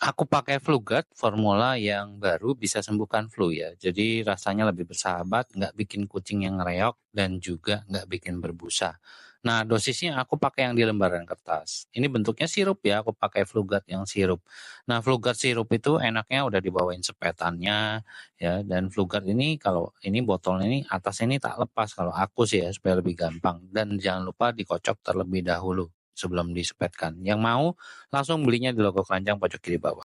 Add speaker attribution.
Speaker 1: Aku pakai Fluguard formula yang baru bisa sembuhkan flu ya. Jadi rasanya lebih bersahabat, nggak bikin kucing yang ngereok dan juga nggak bikin berbusa. Nah, dosisnya aku pakai yang di lembaran kertas. Ini bentuknya sirup ya, aku pakai Fluguard yang sirup. Nah, Fluguard sirup itu enaknya udah dibawain sepetannya ya. Dan Fluguard ini kalau ini botol ini atas ini tak lepas kalau aku sih ya supaya lebih gampang. Dan jangan lupa dikocok terlebih dahulu sebelum disepetkan. Yang mau langsung belinya di logo keranjang pojok kiri bawah.